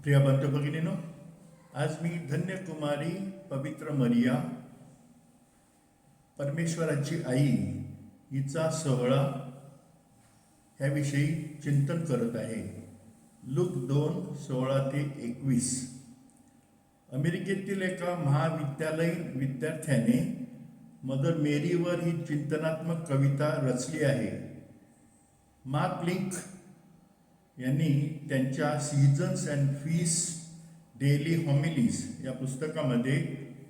प्रिया बंधू भगिनीनो, आज मी धन्यकुमारी पवित्र मरिया परमेश्वराची आई हिचा सोहळा ह्याविषयी चिंतन करत आहे. लूक 2:16-21. अमेरिकेतील एका महाविद्यालयीन विद्यार्थ्याने मदर मेरीवर ही चिंतनात्मक कविता रचली आहे. मार्क लिंक यांनी त्यांच्या सीझन्स अँड फीस्ट डेली हॉमिलीज या पुस्तकामध्ये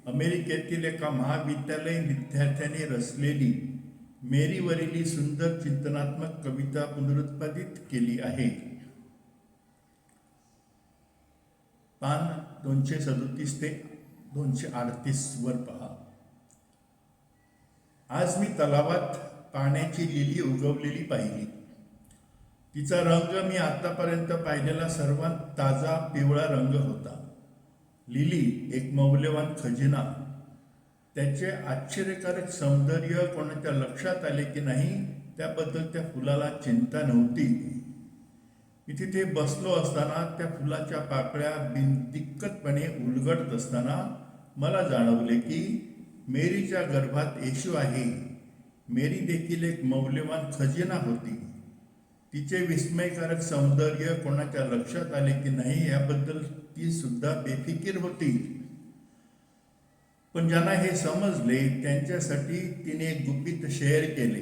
अमेरिकेतील एका महाविद्यालयीन विद्यार्थ्याने रचलेली मेरीवरील ही सुंदर चिंतनात्मक कविता पुनरुत्पादित केली आहे. पान 237 ते 238 वर पहा. आज मी तलावात पाण्याची लिली उगवलेली पाहिली. तिचा रंग मी आतापर्यंत पाहिलेला सर्वात ताजा पिवळा रंग होता. लिली एक मौल्यवान खजिना. त्याचे आश्चर्यकारक सौंदर्य कोणाच्या लक्षात आले की नाही त्याबद्दल त्या फुलाला चिंता नव्हती. मी तिथे बसलो असताना त्या फुलाच्या पाकळ्या बिनदिक्कतपणे उलगडत असताना मला जाणवले की मेरीच्या गर्भात येशू आहे. मेरी देखील एक मौल्यवान खजिना होती. तिचे विस्मयकारक सौंदर्य कोणाच्या लक्षात आले की नाही याबद्दल ती सुद्धा बेफिकीर होती. पण ज्यांना हे समजले त्यांच्यासाठी तिने एक गुपित शेअर केले.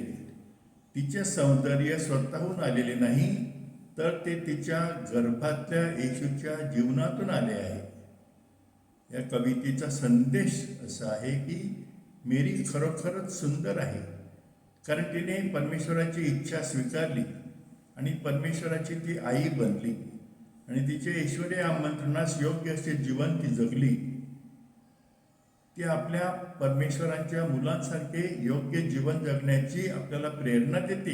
तिचे सौंदर्य स्वतःहून आलेले नाही तर ते तिच्या गर्भातल्या येशूच्या जीवनातून आले आहे. या कवितेचा संदेश असा आहे की मेरी खरोखरच सुंदर आहे कारण तिने परमेश्वराची इच्छा स्वीकारली आणि परमेश्वराची ती आई बनली आणि तिचे ईश्वरी आमंत्रणास योग्य असे जीवन ती जगली. ती आपल्या परमेश्वराच्या मुलांसारखे योग्य जीवन जगण्याची आपल्याला प्रेरणा देते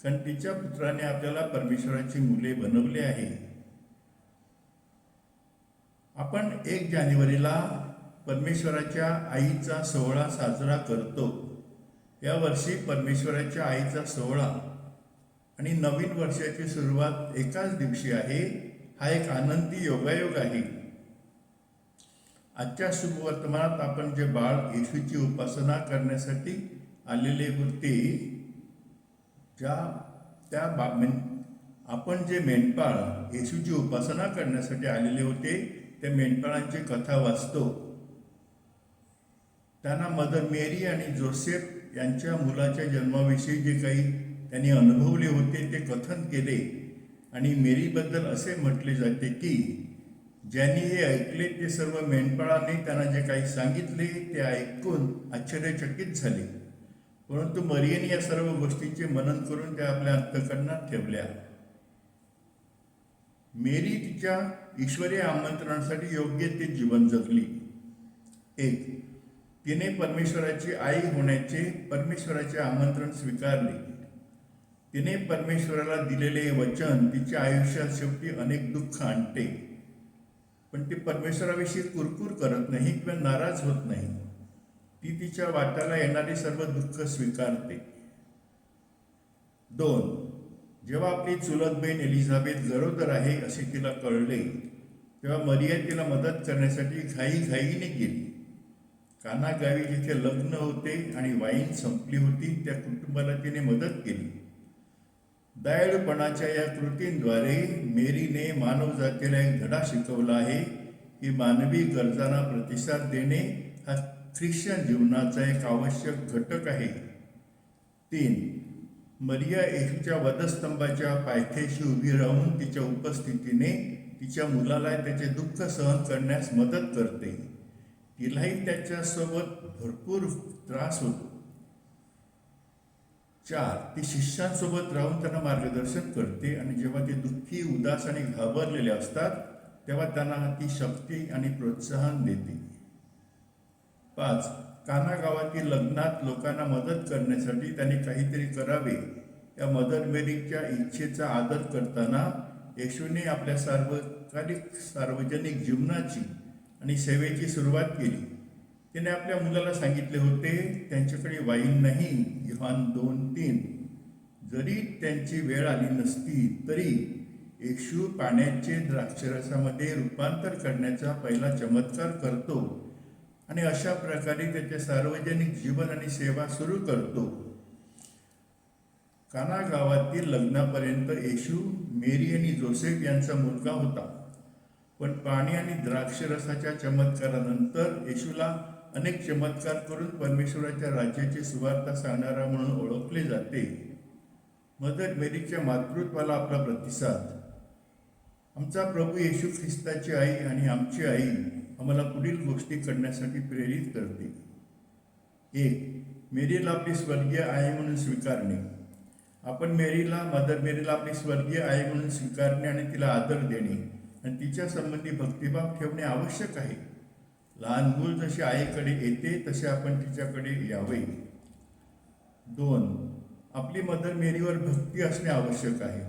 कारण तिच्या पुत्राने आपल्याला परमेश्वराची मुले बनवले आहे. आपण 1 जानेवारीला परमेश्वराच्या आईचा सोहळा साजरा करतो. यावर्षी परमेश्वराच्या आईचा सोहळा आणि नवीन वर्षाची सुरुवात एकाच दिवशी आहे. हा एक आनंदी योगायोग आहे. आजच्या शुभवर्तमानात आपण जे बाळ येशूची उपासना करण्यासाठी आलेले होते आपण जे मेंढपाळ येशूची उपासना करण्यासाठी आलेले होते त्या मेंढपाळांची कथा वाचतो. त्यांना मदर मेरी आणि जोसेफ यांच्या मुलाच्या जन्माविषयी जे काही त्यांनी अनुभवले होते ते कथन केले आणि मेरीबद्दल असे म्हटले जाते की ज्यांनी हे ऐकले ते सर्व मेंढपाळांनी त्यांना जे काही सांगितले ते ऐकून आश्चर्यचकित झाले. परंतु मरियेने या सर्व गोष्टींचे मनन करून त्या आपल्या अंतःकरणात ठेवल्या. मेरी तिच्या ईश्वरी आमंत्रणासाठी योग्य ते जीवन जगली. 1. तिने परमेश्वराची आई होण्याचे परमेश्वराचे आमंत्रण स्वीकारले. तिने परमेश्वराला दिलेले वचन तिच्या आयुष्यात शेवटी अनेक दुःख आणते पण ती परमेश्वराविषयी कुरकुर करत नाही किंवा नाराज होत नाही. ती तिच्या वाट्याला येणारी सर्व दुःख स्वीकारते. 2. जेव्हा आपली चुलत बहीण एलिझाबेथ गरोदर आहे असे तिला कळले तेव्हा मरिया तिला मदत करण्यासाठी घाईघाईने गेली. काना गावी जिथे लग्न होते आणि वाईन संपली होती त्या कुटुंबाला तिने मदत केली. दयाळूपणाच्या या कृतींद्वारे मेरीने मानव जातीला एक धडा शिकवला आहे की मानवी गरजांना प्रतिसाद देणे हा ख्रिश्चन जीवनाचा एक आवश्यक घटक आहे. 3. मरिया येशूच्या वधस्तंभाच्या पायथ्याशी उभी राहून तिच्या उपस्थितीने तिच्या मुलाला त्याचे दुःख सहन करण्यास मदत करते. तिलाही त्याच्यासोबत भरपूर त्रास होतो. 4. ती शिष्यांसोबत राहून त्यांना मार्गदर्शन करते आणि जेव्हा ते दुःखी उदास आणि घाबरलेले असतात तेव्हा त्यांना ती शक्ती आणि प्रोत्साहन देते. 5. काना गावातील लग्नात लोकांना मदत करण्यासाठी त्यांनी काहीतरी करावे या मदर मेरीच्या इच्छेचा आदर करताना येशूने आपल्या सार्वजनिक जीवनाची आणि सेवेची सुरुवात केली. तिने आपल्या मुलाला सांगितले होते त्यांच्याकडे वाईन नाही. योहान 2:3. जरी त्यांची वेळ आली नसती तरी येशू पाण्याचे द्राक्षरसामध्ये रूपांतर करण्याचा पहिला चमत्कार करतो आणि अशा प्रकारे त्याचे सार्वजनिक जीवन आणि सेवा सुरू करतो. काना गावातील लग्नापर्यंत येशू मेरी आणि जोसेफ यांचा मुलगा होता. पण पाणी आणि द्राक्षरसाच्या चमत्कारानंतर येशूला अनेक चमत्कार करून परमेश्वराच्या राज्याची सुवार्ता सांगणारा म्हणून ओळखले जाते. मदर मेरीच्या मातृत्वाला आपला प्रतिसाद. आमचा प्रभू येशू ख्रिस्ताची आई आणि आमची आई आम्हाला पुढील गोष्टी करण्यासाठी प्रेरित करते. 1. मेरीला आपली स्वर्गीय आई म्हणून स्वीकारणे. आपण मदर मेरीला आपली स्वर्गीय आई म्हणून स्वीकारणे आणि तिला आदर देणे आणि तिच्या संबंधी भक्तिभाव ठेवणे आवश्यक आहे. लहान मूल जसे आईकडे येते तसे आपण तिच्याकडे यावे. 2. आपली मदर मेरीवर भक्ती असणे आवश्यक आहे.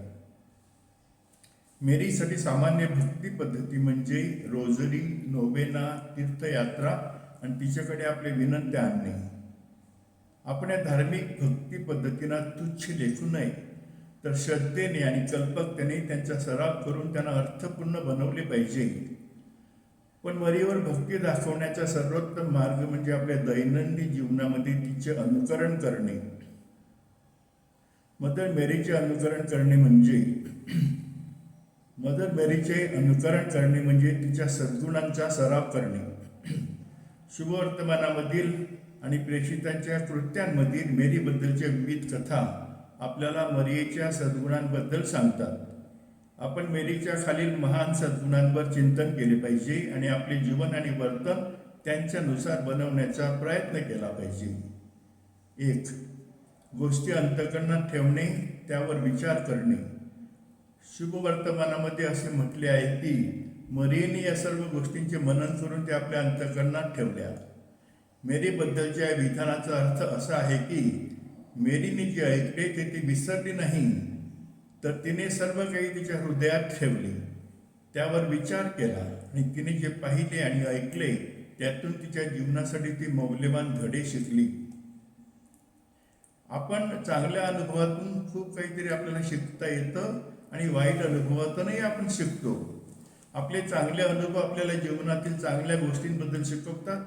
मेरीसाठी सामान्य भक्ती पद्धती म्हणजे रोजरी, नोवेना, तीर्थयात्रा आणि तिच्याकडे आपले विनंत्या आणणे. आपण या धार्मिक भक्ती पद्धतींना तुच्छ लेखू नये, तर श्रद्धेने आणि कल्पकतेने त्यांचा सराव करून त्यांना अर्थपूर्ण बनवले पाहिजे. पण मरीवर भक्ती दाखवण्याचा सर्वोत्तम मार्ग म्हणजे आपल्या दैनंदिन जीवनामध्ये तिचे अनुकरण करणे. मदर मेरीचे अनुकरण करणे म्हणजे तिच्या सद्गुणांचा सराव करणे. शुभवर्तमानामधील आणि प्रेषितांच्या कृत्यांमधील मेरीबद्दलच्या विविध कथा आपल्याला मरियेच्या सद्गुणांबद्दल सांगतात. आपण मेरीच्या खालील महान सद्गुणांवर चिंतन केले पाहिजे आणि आपले जीवन आणि वर्तन त्यांच्यानुसार बनवण्याचा प्रयत्न केला पाहिजे. 1. गोष्टी अंतःकरणात ठेवणे, त्यावर विचार करणे. शुभवर्तमानामध्ये असे म्हटले आहे की मरियेने या सर्व गोष्टींचे मनन करून ते आपल्या अंतःकरणात ठेवल्या. मेरीबद्दलच्या या विधानाचा अर्थ असा आहे की मेरीने जे ऐकले ते ती विसरली नाही, तर तिने सर्व काही तिच्या हृदयात ठेवले, त्यावर विचार केला आणि तिने जे पाहिले आणि ऐकले त्यातून तिच्या जीवनासाठी ती मौल्यवान धडे शिकली. आपण चांगल्या अनुभवातून खूप काहीतरी आपल्याला शिकता येतं आणि वाईट अनुभवातूनही आपण शिकतो. आपले चांगले अनुभव आपल्याला जीवनातील चांगल्या गोष्टींबद्दल शिकवतात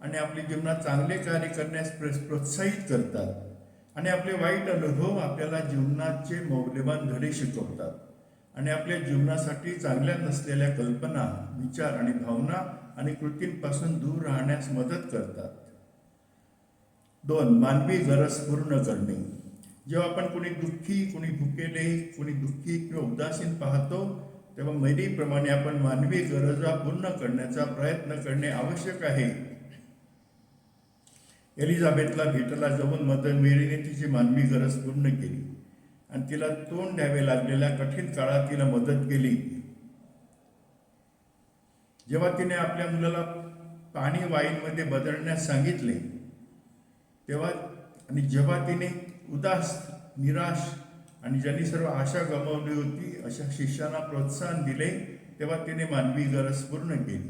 आणि आपल्या जीवनात चांगले कार्य करण्यास प्रोत्साहित करतात आणि आपले वाईट अनुभव आपल्याला जीवनाचे मौल्यवान धडे शिकवतात आणि आपल्या जीवनासाठी चांगल्या नसलेल्या कल्पना, विचार आणि भावना आणि कृतींपासून दूर राहण्यास मदत करतात. 2. मानवी गरज पूर्ण करणे. जेव्हा आपण कोणी दुःखी, कोणी भुकेले, कोणी दुःखी किंवा उदासीन पाहतो तेव्हा मेरीप्रमाणे आपण मानवी गरजा पूर्ण करण्याचा प्रयत्न करणे आवश्यक आहे. एलिझाबेथला भेटायला जाऊन मदर मेरीने तिची मानवी गरज पूर्ण केली आणि तिला तोंड द्यावे लागलेल्या कठीण काळात तिला मदत केली. जेव्हा तिने आपल्या मुलाला पाणी वाईनमध्ये बदलण्यास सांगितले जेव्हा तिने उदास, निराश आणि ज्यांनी सर्व आशा गमावली होती अशा शिष्यांना प्रोत्साहन दिले तेव्हा तिने मानवी गरज पूर्ण केली.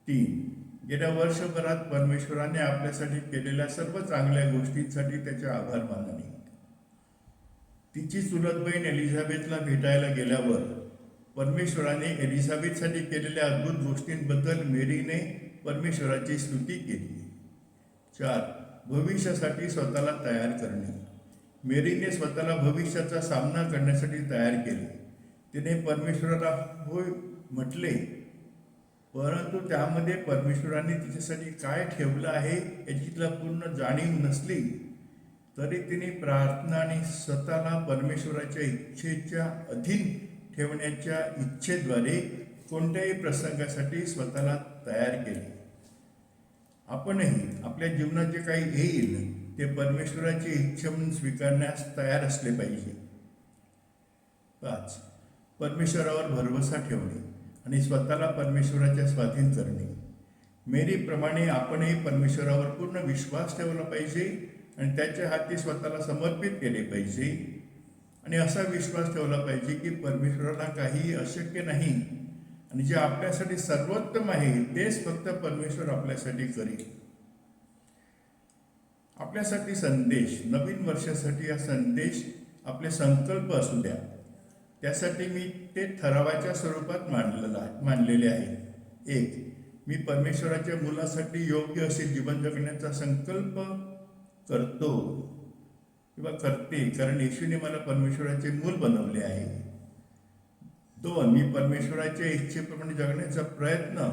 3. गेल्या वर्षभरात परमेश्वराने आपल्यासाठी केलेल्या सर्व चांगल्या गोष्टींसाठी त्याचे आभार मानणे. तिची चुलत बहीण एलिझाबेथला भेटायला गेल्यावर परमेश्वराने एलिझाबेथसाठी केलेल्या अद्भुत गोष्टींबद्दल मेरीने परमेश्वराची स्तुती केली. 4. भविष्यासाठी स्वतःला तयार करणे. मेरीने स्वतःला भविष्याचा सामना करण्यासाठी तयार केले. तिने परमेश्वराला होय म्हटले, परंतु त्यामध्ये परमेश्वराने तिच्यासाठी काय ठेवलं आहे याची तिला पूर्ण जाणीव नसली तरी तिने प्रार्थना आणि स्वतःला परमेश्वराच्या इच्छेच्या अधीन ठेवण्याच्या इच्छेद्वारे कोणत्याही प्रसंगासाठी स्वतःला तयार केले. आपणही आपल्या जीवनात जे काही येईल ते परमेश्वराची इच्छा म्हणून स्वीकारण्यास तयार असले पाहिजे. 5. परमेश्वरावर भरवसा ठेवणे आणि स्वतःला परमेश्वराच्या स्वाधीन करणे. मेरीप्रमाणे आपणही परमेश्वरावर पूर्ण विश्वास ठेवला पाहिजे आणि त्याच्या हाती स्वतःला समर्पित केले पाहिजे आणि असा विश्वास ठेवला पाहिजे की परमेश्वराला काहीही अशक्य नाही आणि जे आपल्यासाठी सर्वोत्तम आहे तेच फक्त परमेश्वर आपल्यासाठी करेल. आपल्यासाठी संदेश, नवीन वर्षासाठी हा संदेश आपले संकल्प असू द्या. त्यासाठी मी ते ठरावाच्या स्वरूपात मांडलेले आहे. 1. मी परमेश्वराच्या मुलासाठी योग्य असे जीवन जगण्याचा संकल्प करतो किंवा करते, कारण येशूने मला परमेश्वराचे मूल बनवले आहे. 2. मी परमेश्वराच्या इच्छेप्रमाणे जगण्याचा प्रयत्न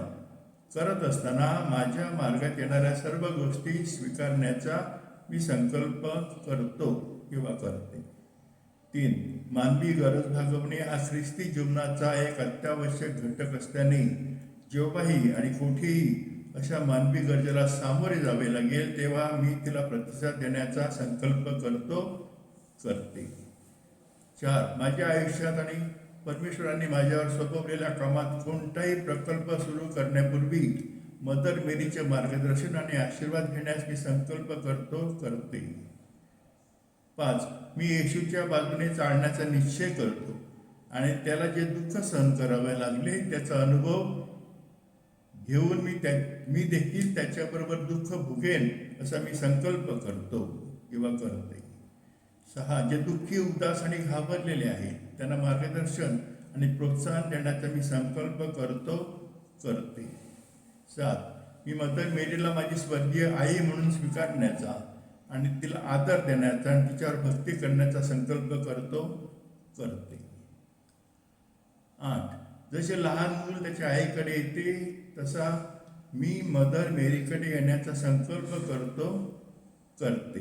करत असताना माझ्या मार्गात येणाऱ्या सर्व गोष्टी स्वीकारण्याचा मी संकल्प करतो किंवा करते. 3. मानवी गरज भागवणे हा ख्रिस्ती जीवनाचा एक अत्यावश्यक घटक असल्याने जेव्हाही आणि कुठेही अशा मानवी गरजेला सामोरे जावे लागेल तेव्हा मी तिला प्रतिसाद देण्याचा संकल्प करते. 4. माझ्या आयुष्यात आणि परमेश्वरांनी माझ्यावर सोपवलेल्या कामात कोणताही प्रकल्प सुरू करण्यापूर्वी मदर मेरीचे मार्गदर्शन आणि आशीर्वाद घेण्यास मी संकल्प करते. 5. मी येशूच्या बाजूने चालण्याचा निश्चय करतो आणि त्याला जे दुःख सहन करावे लागले त्याचा अनुभव घेऊन मी देखील त्याच्याबरोबर दुःख भोगेन असा मी संकल्प करतो किंवा करते. 6. जे दुःखी, उदास आणि घाबरलेले आहेत त्यांना मार्गदर्शन आणि प्रोत्साहन देण्याचा मी संकल्प करते. 7. मी मदर मेरीला माझी स्वर्गीय आई म्हणून स्वीकारण्याचा आणि तिला आदर देण्याचा आणि तिच्यावर भक्ती करण्याचा संकल्प करते. 8. जसे लहान मूल त्याच्या आईकडे येते तसा मी मदर मेरीकडे येण्याचा संकल्प करते.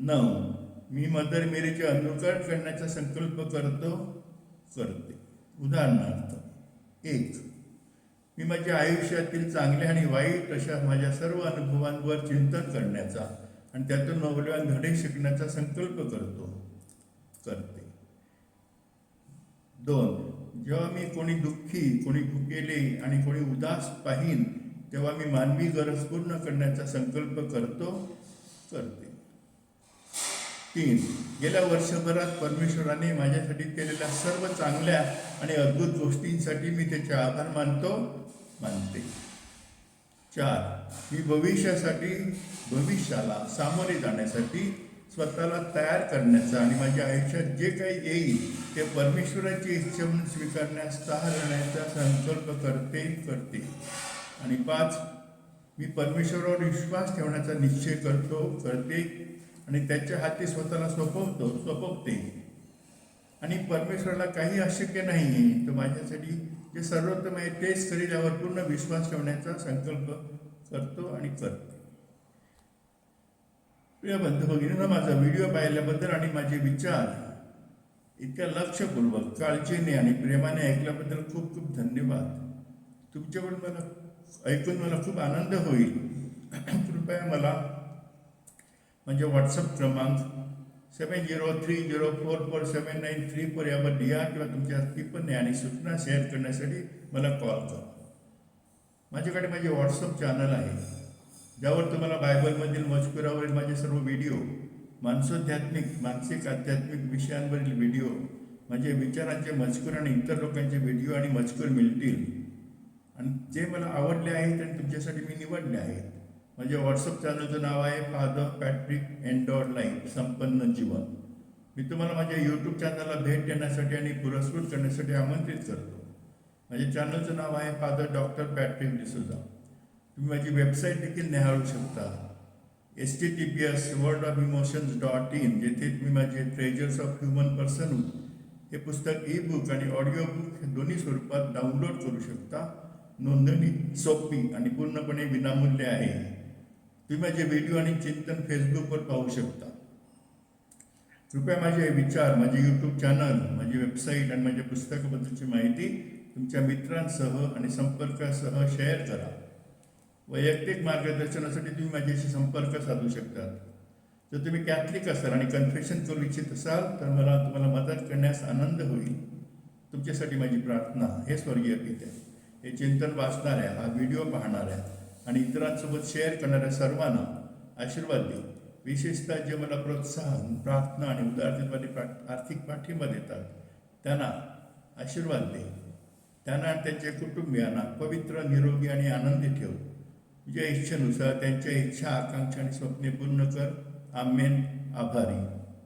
9. मी मदर मेरीचे अनुकरण करण्याचा संकल्प करते. उदाहरणार्थ, 1. मी माझ्या आयुष्यातील चांगल्या आणि वाईट अशा माझ्या सर्व अनुभवांवर चिंतन करण्याचा आणि त्यातून मौल्यवान धडे शिकण्याचा संकल्प करते. 2. जेव्हा मी कोणी दुःखी, कोणी भुकेले आणि कोणी उदास पाहीन तेव्हा मी मानवी गरज पूर्ण करण्याचा संकल्प करते. 3. गेल्या वर्षभरात परमेश्वराने माझ्यासाठी केलेल्या सर्व चांगल्या आणि अद्भुत गोष्टींसाठी मी त्याचे आभार मानते. 4. मी भविष्याला सामोरे जाण्यासाठी स्वतःला तयार करण्याचा आणि माझ्या आयुष्यात जे काही येईल ते परमेश्वराची इच्छा म्हणून स्वीकारण्यास तयार राहण्याचा संकल्प करते. आणि 5. मी परमेश्वरावर विश्वास ठेवण्याचा निश्चय करते आणि त्याच्या हाती स्वतःला सोपवते. आणि परमेश्वराला काही अशक्य नाही, तो माझ्यासाठी जे सर्वोत्तम आहे तेच करील यावर पूर्ण विश्वास ठेवण्याचा संकल्प करते. प्रिय बंधू भगिनींनो, माझा व्हिडिओ पाहिल्याबद्दल आणि माझे विचार इतक्या लक्षपूर्वक, काळजीने आणि प्रेमाने ऐकल्याबद्दल खूप खूप धन्यवाद. तुमच्याकडून ऐकून मला खूप आनंद होईल. कृपया मला म्हणजे व्हॉट्सअप क्रमांक 7030447934 यावर लिहा किंवा तुमच्या टिप्पणी आणि सूचना शेअर करण्यासाठी मला कॉल करा. माझ्याकडे माझे व्हॉट्सअप चॅनल आहे ज्यावर तुम्हाला बायबलमधील मजकुरावरील माझे सर्व व्हिडिओ, मानसिक आध्यात्मिक विषयांवरील व्हिडिओ, माझे विचारांचे मजकूर आणि इतर लोकांचे व्हिडिओ आणि मजकूर मिळतील. आणि जे मला आवडले आहेत आणि तुमच्यासाठी मी निवडले आहेत. माझ्या व्हॉट्सअप चॅनलचं नाव आहे फादर पॅट्रिक एंडॉर लाईफ संपन्न जीवन. मी तुम्हाला माझ्या यूट्यूब चॅनलला भेट देण्यासाठी आणि पुरस्कृत करण्यासाठी आमंत्रित करतो. माझ्या चॅनलचं नाव आहे फादर डॉक्टर पॅट्रिक डिसूजा. तुम्ही माझी वेबसाईट देखील निहाळू शकता, https://wordofemotions.in, जेथे तुम्ही माझे ट्रेजर्स ऑफ ह्युमन पर्सनहुड हे पुस्तक ई-बुक आणि ऑडिओ बुक हे दोन्ही स्वरूपात डाउनलोड करू शकता. नोंदणी सोपी आणि पूर्णपणे विनामूल्य आहे. तुम्ही माझे व्हिडिओ आणि चिंतन फेसबुकवर पाहू शकता. कृपया माझे विचार, माझे यूट्यूब चॅनल, माझी वेबसाईट आणि माझ्या पुस्तकाबद्दलची माहिती तुमच्या मित्रांसह आणि संपर्कासह शेअर करा. वैयक्तिक मार्गदर्शनासाठी तुम्ही माझ्याशी संपर्क साधू शकता. जर तुम्ही कॅथलिक असाल आणि कन्फेशन करू इच्छित असाल तर मला तुम्हाला मदत करण्यास आनंद होईल. तुमच्यासाठी माझी प्रार्थना. हे स्वर्गीय पित्या, हे चिंतन वाचणाऱ्या, हा व्हिडिओ पाहणाऱ्या आणि इतरांसोबत शेअर करणाऱ्या सर्वांना आशीर्वाद दे. विशेषतः जे मला प्रोत्साहन, प्रार्थना आणि उदारतेद्वारे आर्थिक पाठिंबा देतात त्यांना आशीर्वाद दे. त्यांना त्यांच्या कुटुंबियांना पवित्र, निरोगी आणि आनंदी ठेव. तुझ्या इच्छेनुसार त्यांच्या इच्छा, आकांक्षा आणि स्वप्ने पूर्ण कर. आमेन. आभारी.